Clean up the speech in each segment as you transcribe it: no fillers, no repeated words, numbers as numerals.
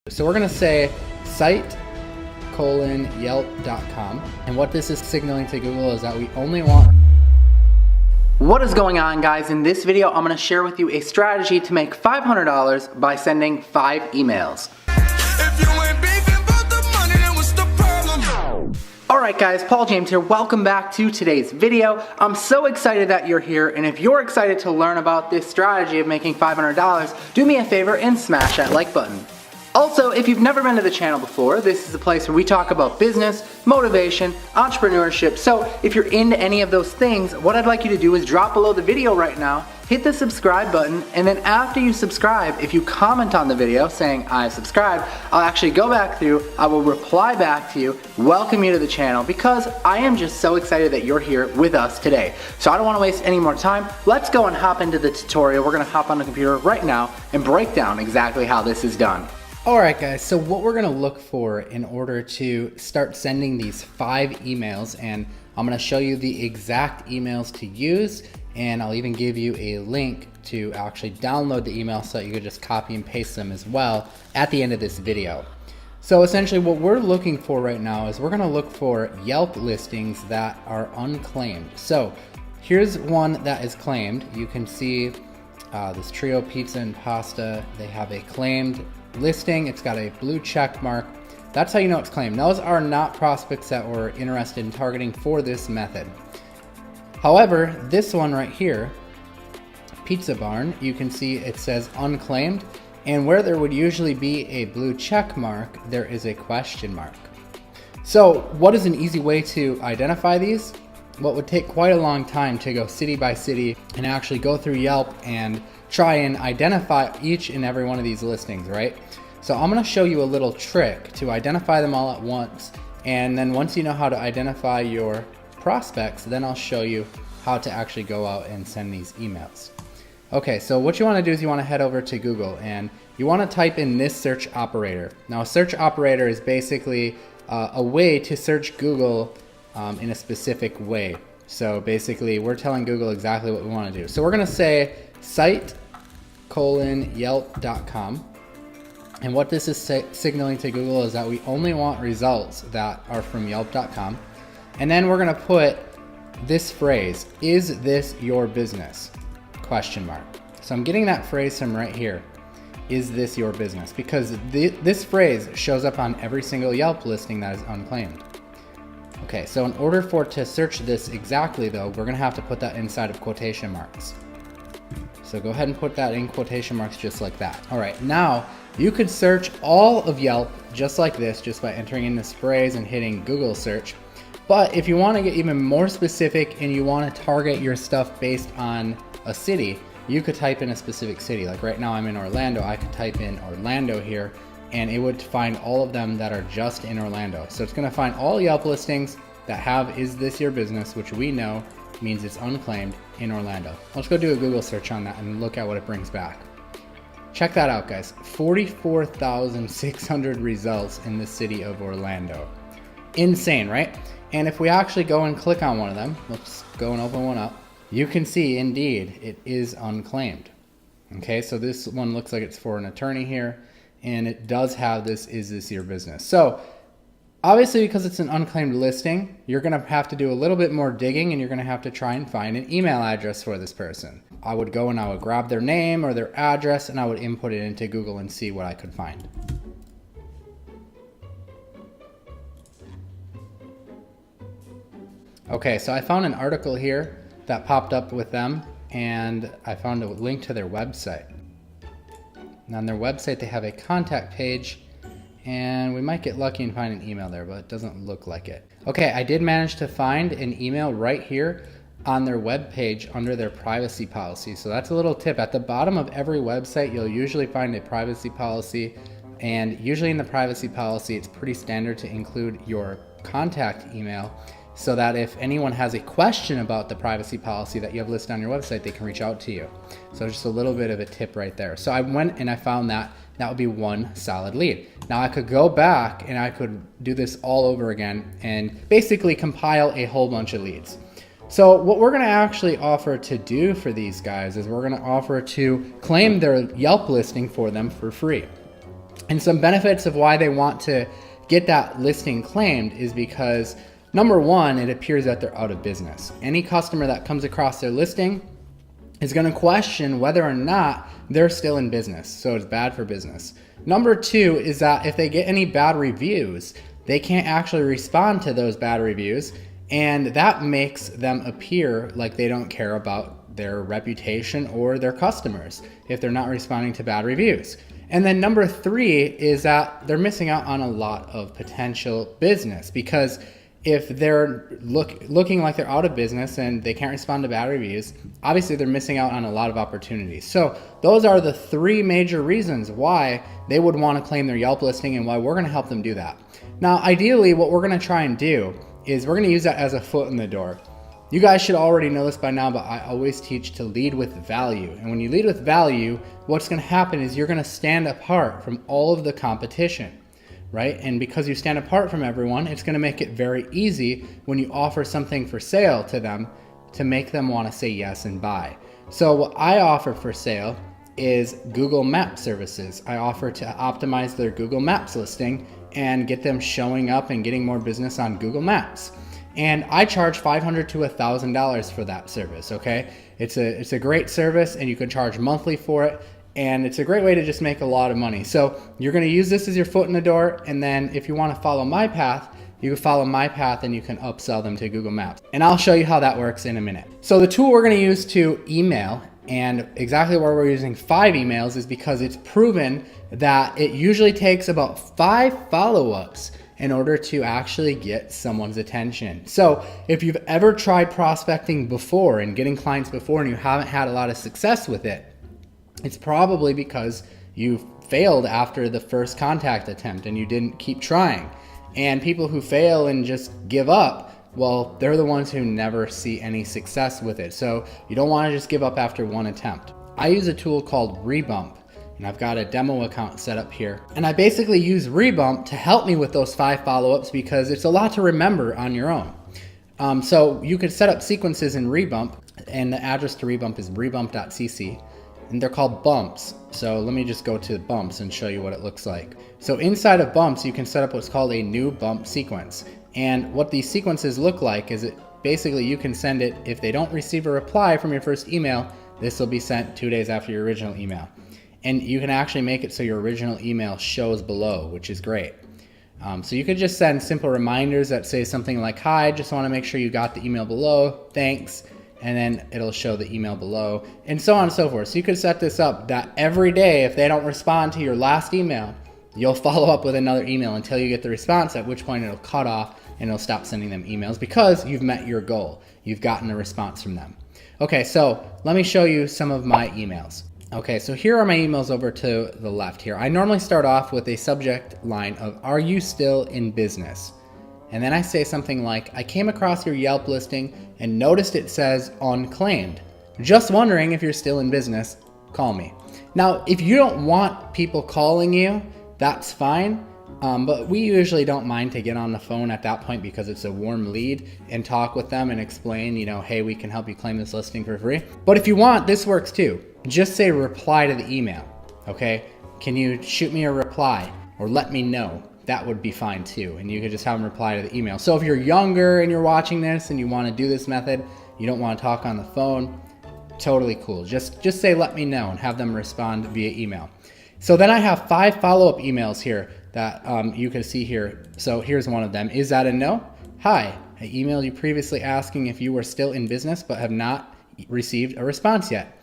So we're going to say site Yelp.com, and what this is signaling to Google is that we only want. What is going on, guys? In this video, I'm going to share with you a strategy to make $500 by sending 5 emails. Alright guys, Paul James here. Welcome back to today's video. I'm so excited that you're here, and if you're excited to learn about this strategy of making $500, do me a favor and smash that like button. Also, if you've never been to the channel before, this is a place where we talk about business, motivation, entrepreneurship. So if you're into any of those things, what I'd like you to do is drop below the video right now, hit the subscribe button, and then after you subscribe, if you comment on the video saying I subscribed, I'll actually go back through, I will reply back to you, welcome you to the channel, because I am just so excited that you're here with us today. So I don't want to waste any more time. Let's go and hop into the tutorial. We're going to hop on the computer right now and break down exactly how this is done. Alright guys, so what we're going to look for in order to start sending these 5 emails, and I'm going to show you the exact emails to use, and I'll even give you a link to actually download the email so that you can just copy and paste them as well at the end of this video. So essentially what we're looking for right now is we're going to look for Yelp listings that are unclaimed. So here's one that is claimed. You can see this Trio Pizza and Pasta, they have a claimed listing. It's got a blue check mark. That's how you know it's claimed. Those are not prospects that we're interested in targeting for this method. However, this one right here, Pizza Barn, you can see it says unclaimed, and where there would usually be a blue check mark, there is a question mark. So what is an easy way to identify these? What would take quite a long time to go city by city and actually go through Yelp and try and identify each and every one of these listings, right? So I'm going to show you a little trick to identify them all at once, and then once you know how to identify your prospects, then I'll show you how to actually go out and send these emails. Okay, so what you want to do is you want to head over to Google and you want to type in this search operator. Now a search operator is basically a way to search Google in a specific way. So basically we're telling Google exactly what we want to do. So we're going to say site Yelp.com, and what this is signaling to Google is that we only want results that are from Yelp.com, and then we're going to put this phrase, is this your business? Question mark. So I'm getting that phrase from right here, is this your business? Because this phrase shows up on every single Yelp listing that is unclaimed. Okay, so in order for it to search this exactly though, we're going to have to put that inside of quotation marks. So go ahead and put that in quotation marks just like that. All right, now you could search all of Yelp just like this, just by entering in this phrase and hitting Google search. But if you want to get even more specific and you want to target your stuff based on a city, you could type in a specific city. Like right now I'm in Orlando, I could type in Orlando here and it would find all of them that are just in Orlando. So it's going to find all Yelp listings that have is this your business, which we know means it's unclaimed, in Orlando. Let's go do a Google search on that and look at what it brings back. Check that out, guys. 44,600 results in the city of Orlando. Insane, right? And if we actually go and click on one of them, let's go and open one up, you can see indeed it is unclaimed. Okay, so this one looks like it's for an attorney here, and it does have this, is this your business? So obviously, because it's an unclaimed listing, you're going to have to do a little bit more digging, and you're going to have to try and find an email address for this person. I would go and I would grab their name or their address and I would input it into Google and see what I could find. Okay, so I found an article here that popped up with them, and I found a link to their website. And on their website, they have a contact page, and we might get lucky and find an email there, but it doesn't look like it. Okay, I did manage to find an email right here on their web page under their privacy policy. So that's a little tip. At the bottom of every website, you'll usually find a privacy policy, and usually in the privacy policy, it's pretty standard to include your contact email so that if anyone has a question about the privacy policy that you have listed on your website, they can reach out to you. So just a little bit of a tip right there. So I went and I found that. That would be one solid lead. Now I could go back and I could do this all over again and basically compile a whole bunch of leads. So what we're gonna actually offer to do for these guys is we're gonna offer to claim their Yelp listing for them for free. And some benefits of why they want to get that listing claimed is because, number one, it appears that they're out of business. Any customer that comes across their listing is going to question whether or not they're still in business. So it's bad for business. Number two is that if they get any bad reviews, they can't actually respond to those bad reviews, and that makes them appear like they don't care about their reputation or their customers if they're not responding to bad reviews. And then number three is that they're missing out on a lot of potential business, because if they're looking like they're out of business and they can't respond to bad reviews, obviously they're missing out on a lot of opportunities. So those are the three major reasons why they would want to claim their Yelp listing and why we're going to help them do that. Now, ideally, what we're going to try and do is we're going to use that as a foot in the door. You guys should already know this by now, but I always teach to lead with value. And when you lead with value, what's going to happen is you're going to stand apart from all of the competition, right? And because you stand apart from everyone, it's going to make it very easy when you offer something for sale to them to make them want to say yes and buy. So what I offer for sale is Google Maps services. I offer to optimize their Google Maps listing and get them showing up and getting more business on Google Maps. And I charge $500 to $1,000 for that service, okay? It's a great service, and you can charge monthly for it, and it's a great way to just make a lot of money. So you're gonna use this as your foot in the door, and then if you wanna follow my path, you can follow my path and you can upsell them to Google Maps. And I'll show you how that works in a minute. So the tool we're gonna use to email, and exactly why we're using 5 emails is because it's proven that it usually takes about 5 follow-ups in order to actually get someone's attention. So if you've ever tried prospecting before and getting clients before and you haven't had a lot of success with it, it's probably because you failed after the first contact attempt and you didn't keep trying. And people who fail and just give up, well, they're the ones who never see any success with it. So you don't want to just give up after one attempt. I use a tool called Rebump, and I've got a demo account set up here. And I basically use Rebump to help me with those 5 follow-ups because it's a lot to remember on your own. So you could set up sequences in Rebump, and the address to Rebump is rebump.cc, and they're called bumps. So let me just go to bumps and show you what it looks like. So inside of bumps, you can set up what's called a new bump sequence. And what these sequences look like is basically you can send it, if they don't receive a reply from your first email, this will be sent 2 days after your original email. And you can actually make it so your original email shows below, which is great. So you could just send simple reminders that say something like, hi, just want to make sure you got the email below, thanks, and then it'll show the email below, and so on and so forth. So you could set this up that every day, if they don't respond to your last email, you'll follow up with another email until you get the response, at which point it'll cut off and it'll stop sending them emails because you've met your goal. You've gotten a response from them. Okay, so let me show you some of my emails. Okay, so here are my emails over to the left here. I normally start off with a subject line of, are you still in business? And then I say something like, I came across your Yelp listing and noticed it says unclaimed. Just wondering if you're still in business, call me. Now, if you don't want people calling you, that's fine. But we usually don't mind to get on the phone at that point because it's a warm lead and talk with them and explain, hey, we can help you claim this listing for free. But if you want, this works too. Just say reply to the email, okay? Can you shoot me a reply or let me know? That would be fine too. And you could just have them reply to the email. So if you're younger and you're watching this and you want to do this method, you don't want to talk on the phone, totally cool. Just say let me know and have them respond via email. So then I have 5 follow-up emails here that you can see here. So here's one of them. Is that a no? Hi, I emailed you previously asking if you were still in business but have not received a response yet.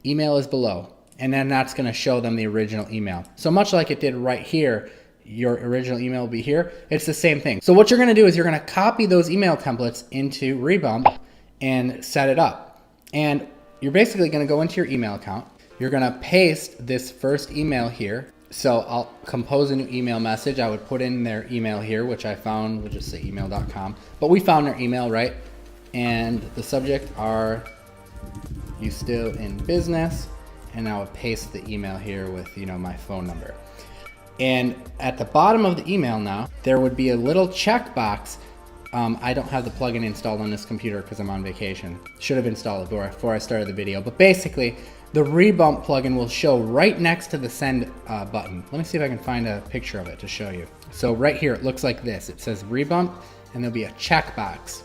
Email is below. And then that's going to show them the original email. So much like it did right here, your original email will be here. It's the same thing. So what you're going to do is you're going to copy those email templates into Rebump and set it up. And you're basically going to go into your email account. You're going to paste this first email here. So I'll compose a new email message. I would put in their email here, which I found, we'll just say email.com. But we found their email, right? And the subject are, you still in business? And I would paste the email here with, my phone number. And at the bottom of the email now, there would be a little checkbox. I don't have the plugin installed on this computer because I'm on vacation. Should have installed it before I started the video. But basically, the rebump plugin will show right next to the send button. Let me see if I can find a picture of it to show you. So right here, it looks like this. It says rebump, and there'll be a checkbox,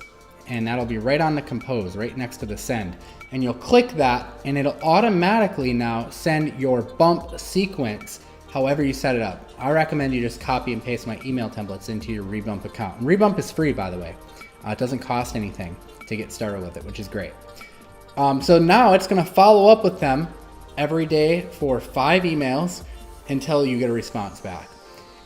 and that'll be right on the compose, right next to the send. And you'll click that, and it'll automatically now send your bump sequence however you set it up. I recommend you just copy and paste my email templates into your Rebump account. And Rebump is free, by the way. It doesn't cost anything to get started with it, which is great. So now it's gonna follow up with them every day for 5 emails until you get a response back.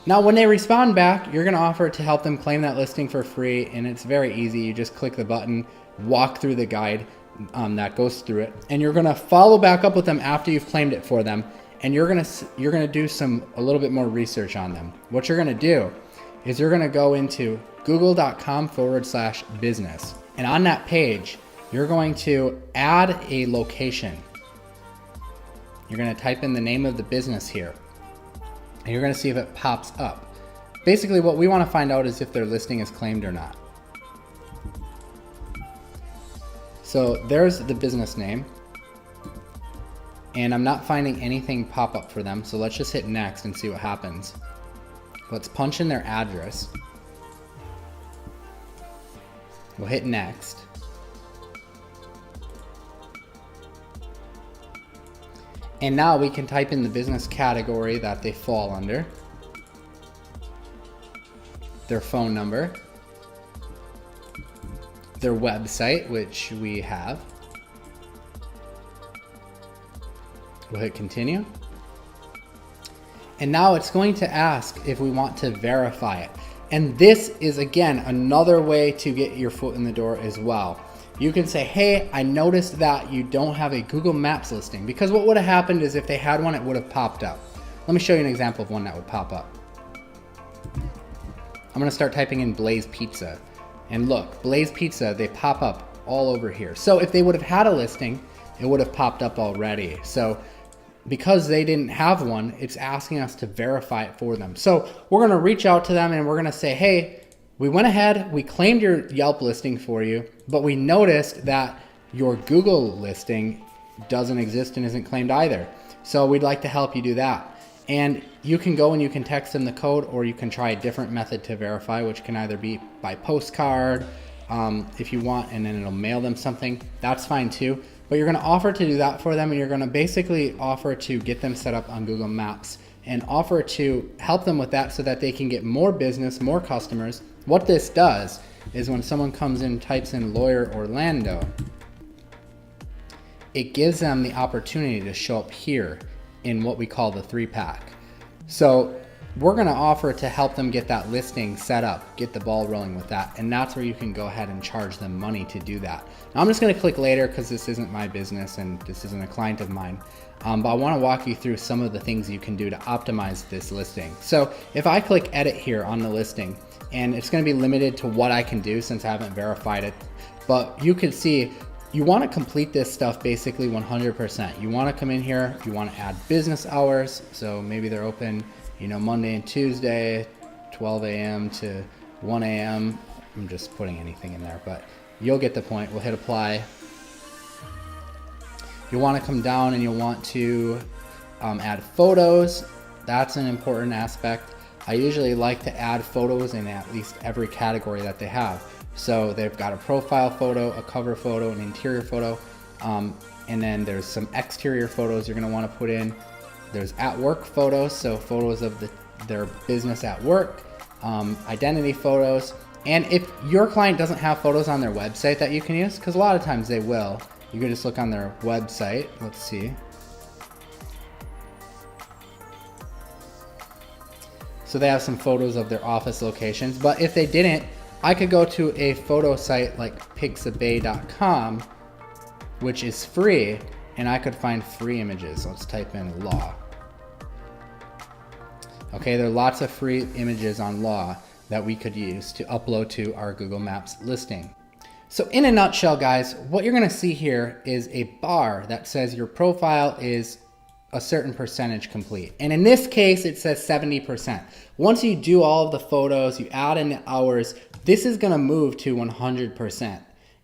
Now, when they respond back, you're gonna offer to help them claim that listing for free, and it's very easy. You just click the button, walk through the guide that goes through it, and you're gonna follow back up with them after you've claimed it for them, and you're gonna do a little bit more research on them. What you're gonna do is you're gonna go into google.com/business, and on that page, you're going to add a location. You're gonna type in the name of the business here, and you're gonna see if it pops up. Basically, what we wanna find out is if their listing is claimed or not. So there's the business name, and I'm not finding anything pop up for them, so let's just hit next and see what happens. Let's punch in their address. We'll hit next. And now we can type in the business category that they fall under, their phone number, their website, which we have. We'll hit continue. And now it's going to ask if we want to verify it. And this is, again, another way to get your foot in the door as well. You can say, hey, I noticed that you don't have a Google Maps listing, because what would have happened is if they had one, it would have popped up. Let me show you an example of one that would pop up. I'm gonna start typing in Blaze Pizza. And look, Blaze Pizza, they pop up all over here. So if they would have had a listing, it would have popped up already. So because they didn't have one, it's asking us to verify it for them. So we're gonna reach out to them and we're gonna say, hey, we went ahead, we claimed your Yelp listing for you, but we noticed that your Google listing doesn't exist and isn't claimed either. So we'd like to help you do that. And you can go and you can text them the code, or you can try a different method to verify, which can either be by postcard, if you want, and then it'll mail them something. That's fine too. But you're gonna offer to do that for them, and you're gonna basically offer to get them set up on Google Maps and offer to help them with that so that they can get more business, more customers. What this does is when someone comes in and types in Lawyer Orlando, it gives them the opportunity to show up here in what we call the 3-pack. So we're gonna offer to help them get that listing set up, get the ball rolling with that, and that's where you can go ahead and charge them money to do that. Now I'm just gonna click later because this isn't my business and this isn't a client of mine, but I wanna walk you through some of the things you can do to optimize this listing. So if I click edit here on the listing, and it's gonna be limited to what I can do since I haven't verified it, but you can see you wanna complete this stuff basically 100%. You wanna come in here, you wanna add business hours, so maybe they're open, you know, Monday and Tuesday, 12 a.m. to 1 a.m. I'm just putting anything in there, but you'll get the point. We'll hit apply. You'll wanna come down and you'll want to add photos. That's an important aspect. I usually like to add photos in at least every category that they have. So they've got a profile photo, a cover photo, an interior photo, and then there's some exterior photos you're gonna wanna put in. There's at work photos, so photos of their business at work, identity photos. And if your client doesn't have photos on their website that you can use, because a lot of times they will, you can just look on their website. Let's see. So they have some photos of their office locations, but if they didn't, I could go to a photo site like pixabay.com, which is free, and I could find free images. Let's type in law. Okay, there are lots of free images on law that we could use to upload to our Google Maps listing. So in a nutshell, guys, what you're gonna see here is a bar that says your profile is a certain percentage complete. And in this case, it says 70%. Once you do all of the photos, you add in the hours, this is gonna move to 100%.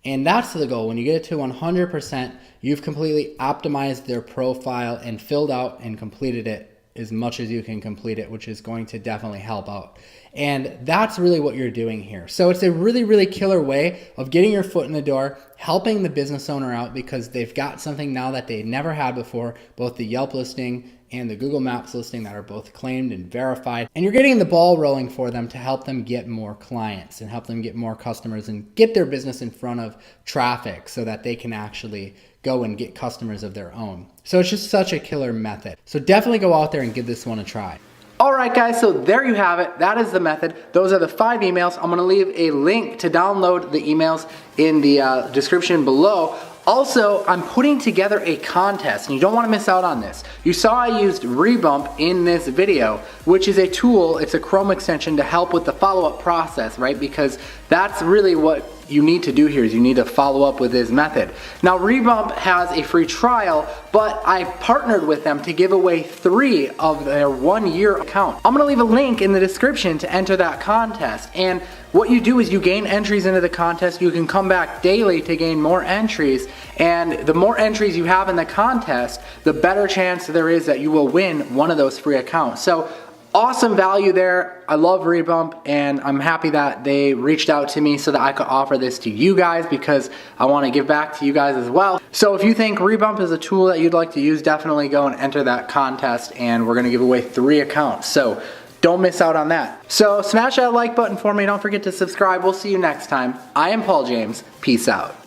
And that's the goal. When you get it to 100%, you've completely optimized their profile and filled out and completed it as much as you can complete it, which is going to definitely help out. And that's really what you're doing here. So it's a really, really killer way of getting your foot in the door, helping the business owner out because they've got something now that they never had before, both the Yelp listing and the Google Maps listing that are both claimed and verified. And you're getting the ball rolling for them to help them get more clients and help them get more customers and get their business in front of traffic so that they can actually go and get customers of their own. So it's just such a killer method. So definitely go out there and give this one a try. All right, guys, so there you have it. That is the method. Those are the 5 emails. I'm gonna leave a link to download the emails in the description below. Also, I'm putting together a contest, and you don't want to miss out on this. You saw I used Rebump in this video, which is a tool, it's a Chrome extension to help with the follow-up process, right? Because that's really what you need to do here is you need to follow up with this method. Now, Rebump has a free trial, but I partnered with them to give away 3 of their 1-year account. I'm gonna leave a link in the description to enter that contest. And what you do is you gain entries into the contest. You can come back daily to gain more entries. And the more entries you have in the contest, the better chance there is that you will win one of those free accounts. So awesome value there. I love Rebump, and I'm happy that they reached out to me so that I could offer this to you guys because I want to give back to you guys as well. So if you think Rebump is a tool that you'd like to use, definitely go and enter that contest, and we're going to give away 3 accounts. So don't miss out on that. So smash that like button for me. Don't forget to subscribe. We'll see you next time. I am Paul James. Peace out.